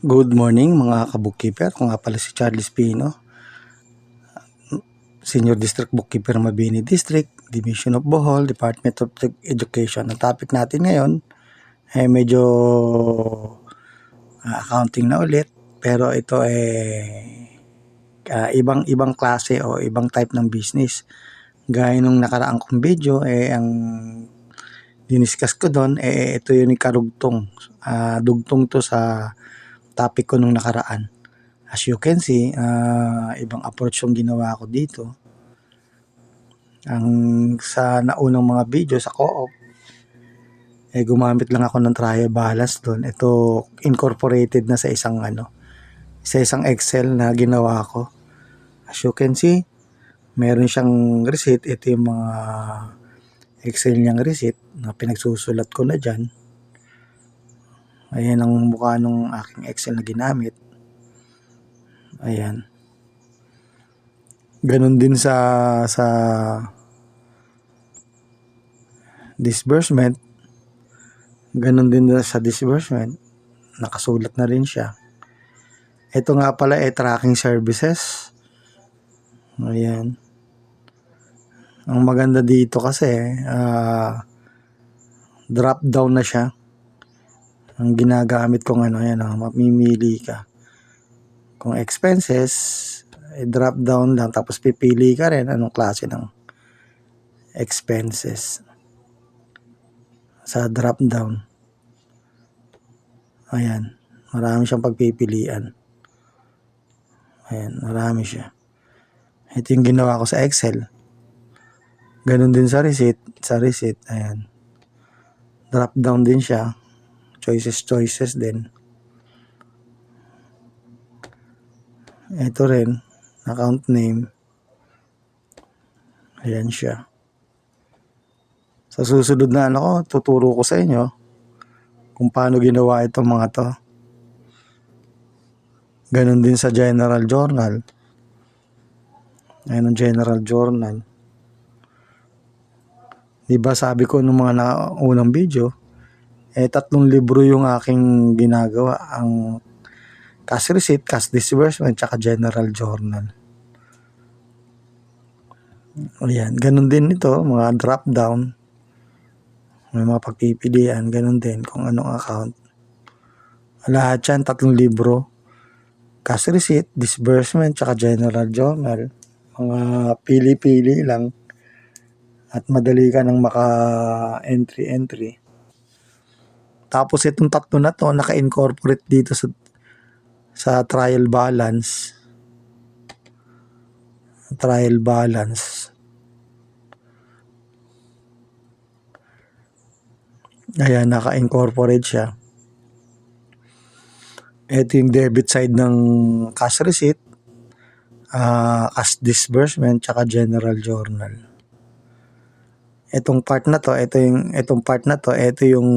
Good morning mga ka-bookkeeper. Ako nga pala si Charles Pino, Senior District Bookkeeper Mabini District, Division of Bohol, Department of Education. Ang topic natin ngayon ay medyo accounting na ulit, pero ito ibang klase o ibang type ng business. Gaya nung nakaraang kong video, ang diniscuss ko doon, ito yung karugtong. Dugtong to sa topic ko nung nakaraan. As you can see, ibang approach yung ginawa ko dito. Ang sa naunang mga video sa co-op, gumamit lang ako ng trial balance doon. Ito incorporated na sa isang Excel na ginawa ko. As you can see, meron siyang receipt. Ito yung mga Excel niyang receipt na pinagsusulat ko na dyan. Ayan ang mukha ng aking Excel na ginamit. Ayan. Ganon din sa disbursement. Ganon din sa disbursement. Nakasulat na rin siya. Ito nga pala tracking services. Ayan. Ang maganda dito kasi drop down na siya. Ang ginagamit kong mamimili ka. Kung expenses, drop down lang, tapos pipili ka rin anong klase ng expenses sa drop down. Ayan, marami siyang pagpipilian. Ayan, marami siya. Ito yung ginawa ko sa Excel. Ganun din sa receipt. Ayan, drop down din siya. Choices din. Ito rin, account name. Ayan siya. Sa susunod na tuturo ko sa inyo kung paano ginawa itong mga to. Ganon din sa general journal. Ayan ang general journal. Diba sabi ko nung mga unang video, 3 libro yung aking ginagawa. Ang cash receipt, cash disbursement, tsaka general journal. Ayan, ganun din ito, mga drop down. May mga pagpipilian, ganun din kung anong account. Lahat yan, 3 libro. Cash receipt, disbursement, tsaka general journal. Mga pili-pili lang. At madali ka nang maka-entry. Tapos itong 3 na to, naka-incorporate dito sa trial balance. Trial balance. Ayan, naka-incorporate siya. Ito yung debit side ng cash receipt, cash disbursement, tsaka general journal. Itong part na to, ito yung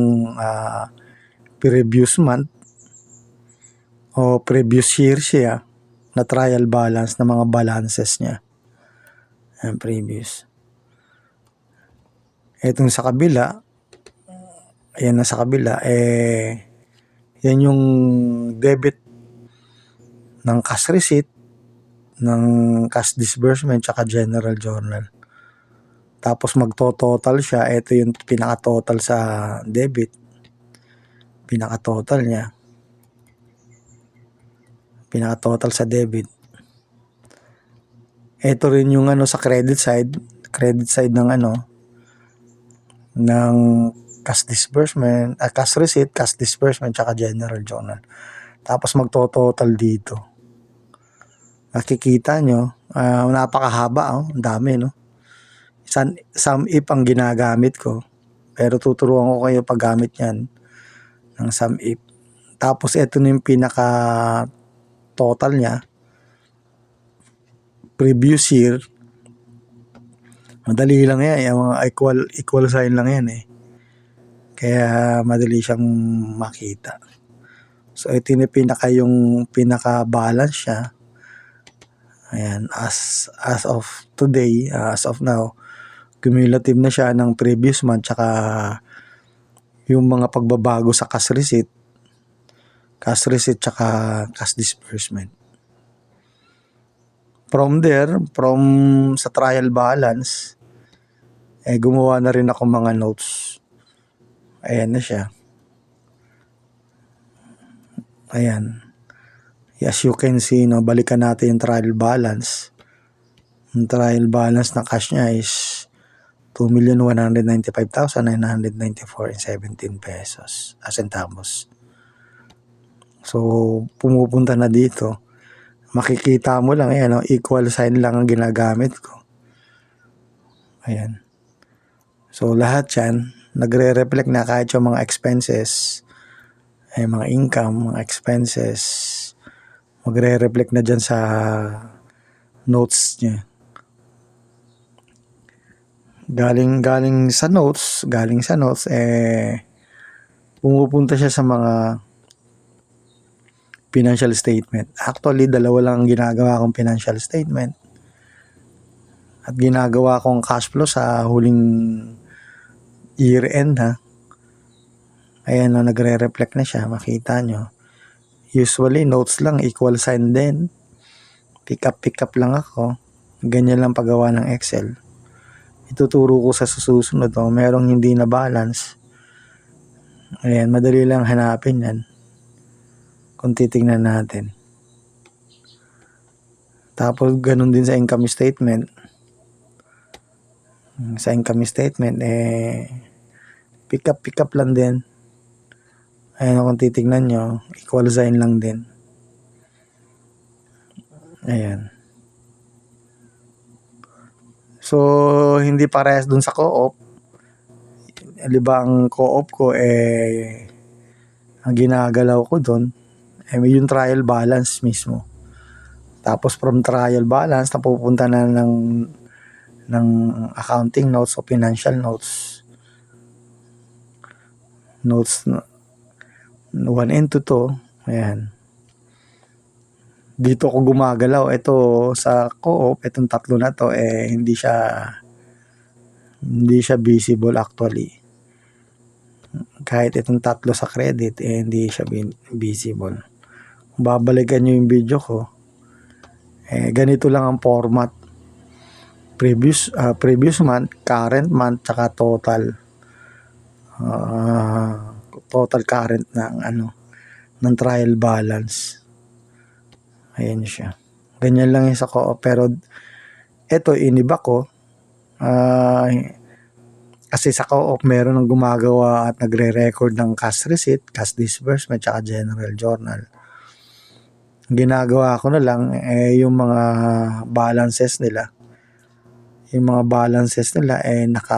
previous month o previous year siya na trial balance na mga balances niya. Ayan, previous. Itong sa kabila, ayan na sa kabila, yan yung debit ng cash receipt, ng cash disbursement, tsaka general journal. Tapos magto-total siya. Ito yung pinaka-total sa debit. Pinaka-total niya. Pinaka-total sa debit. Ito rin yung sa credit side. Credit side ng ng cash disbursement, cash receipt, cash disbursement, tsaka general journal. Tapos magto-total dito. Makikita nyo, napakahaba, ang dami, no? Sum if ang ginagamit ko, pero tuturuan ko kayo paggamit yan ng sum if. Tapos ito na yung pinaka total niya, previous year. Madali lang yan, yung mga equal sign lang yan kaya madali siyang makita. So ito yung pinaka balance siya. Ayan, as of today, as of now, cumulative na siya ng previous month, tsaka yung mga pagbabago sa cash receipt cash receipt tsaka cash disbursement. From there, sa trial balance, gumawa na rin ako mga notes. Ayan na siya. Ayan. As you can see, no, balikan natin yung trial balance. Yung trial balance na cash niya is 2,195,994.17 pesos centavos. So, pumupunta na dito. Makikita mo lang, ayan, no, equal sign lang ang ginagamit ko. Ayan. So, lahat yan, nagre-reflect na kahit yung mga expenses, mga income, mga expenses, magre-reflect na dyan sa notes niya. Galing sa notes, pumupunta siya sa mga financial statement. Actually, dalawa lang ang ginagawa kong financial statement. At ginagawa kong cash flow sa huling year end, ha. Ayan, no, nagre-reflect na siya, makita nyo. Usually, notes lang, equal sign din. Pick up lang ako. Ganyan lang paggawa ng Excel. Ituturo ko sa susunod, oh, merong hindi na balance. Ayan, madali lang hanapin yan kung titingnan natin. Tapos ganun din sa income statement. Sa income statement, pick up lang din. Ayan, kung titingnan nyo, equal sign lang din. Ayan. So, hindi parehas dun sa co-op. Diba ang co-op ko, ang ginagalaw ko dun, yung trial balance mismo. Tapos from trial balance, napupunta na ng accounting notes o financial notes. Notes 1 and 2 to. Ayan. Dito ako gumagalaw. Ito sa co-op, itong tatlo na to, hindi siya visible actually. Kahit itong tatlo sa credit, hindi siya visible. Kung babalikan nyo yung video ko, ganito lang ang format. Previous month, current month, tsaka total current ng trial balance. Ayan siya. Ganyan lang yung sa co-op. Pero ito, iniba ko. Kasi sa co-op, meron ng gumagawa at nagre-record ng cash receipt, cash disbursement, tsaka general journal. Ginagawa ko na lang, yung mga balances nila. Yung mga balances nila, naka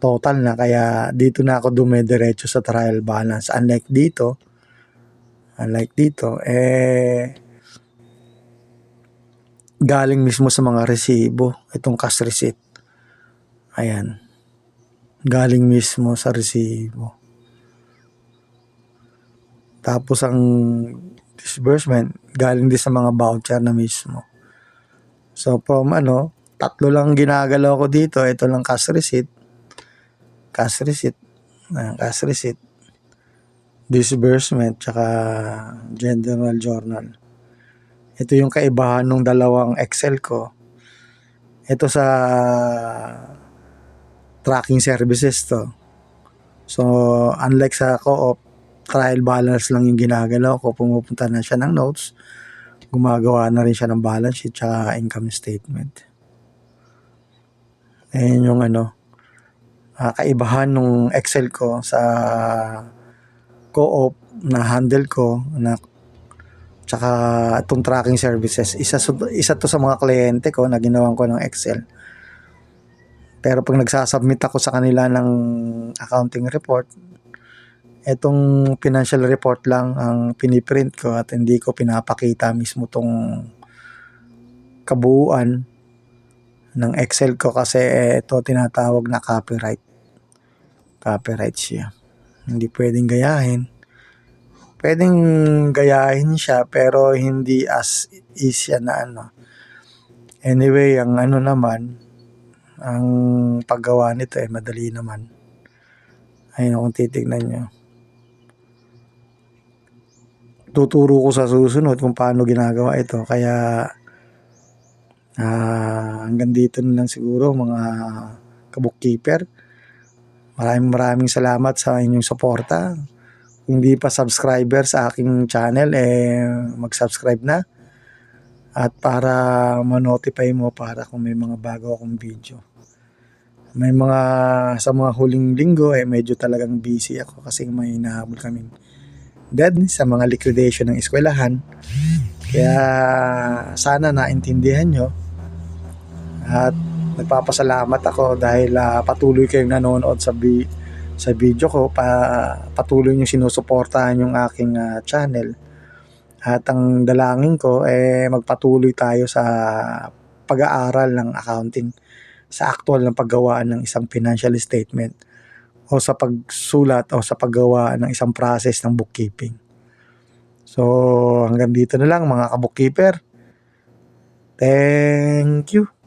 total na. Kaya dito na ako dumediretso sa trial balance. Unlike dito, galing mismo sa mga resibo. Itong cash receipt. Ayan. Galing mismo sa resibo. Tapos ang disbursement, galing din sa mga voucher na mismo. So from tatlo lang ginagalaw ko dito. Ito lang cash receipt, disbursement, tsaka general journal. Ito yung kaibahan ng dalawang Excel ko. Ito sa tracking services to. So, unlike sa co-op, trial balance lang yung ginagalaw ko. Pumupunta na siya ng notes. Gumagawa na rin siya ng balance sheet tsaka income statement. Ayan yung kaibahan ng Excel ko sa co-op na handle ko tsaka itong tracking services. Isa to sa mga kliyente ko na ginawan ko ng Excel. Pero pag nagsasubmit ako sa kanila ng accounting report, itong financial report lang ang piniprint ko at hindi ko pinapakita mismo tong kabuuan ng Excel ko kasi ito tinatawag na copyright. Copyright siya. Hindi pwedeng gayahin. Pwedeng gayahin siya pero hindi as easy na Anyway, ang naman, ang paggawa nito madali naman. Ayun kung titignan nyo. tuturo ko sa susunod kung paano ginagawa ito. Kaya hanggang dito na lang siguro mga ka-bookkeeper. Maraming salamat sa inyong suporta. Kung hindi pa subscriber sa aking channel, mag-subscribe na. At para ma-notify mo para kung may mga bago akong video. Sa mga huling linggo, medyo talagang busy ako kasi may hinahabol kaming dead sa mga liquidation ng eskwelahan. Kaya sana naintindihan nyo. At nagpapasalamat ako dahil patuloy kayong nanonood sa video ko. Patuloy nyo sinusuportahan yung aking channel. At ang dalangin ko magpatuloy tayo sa pag-aaral ng accounting, sa actual ng paggawaan ng isang financial statement o sa pagsulat o sa paggawa ng isang process ng bookkeeping. So hanggang dito na lang mga ka-bookkeeper. Thank you.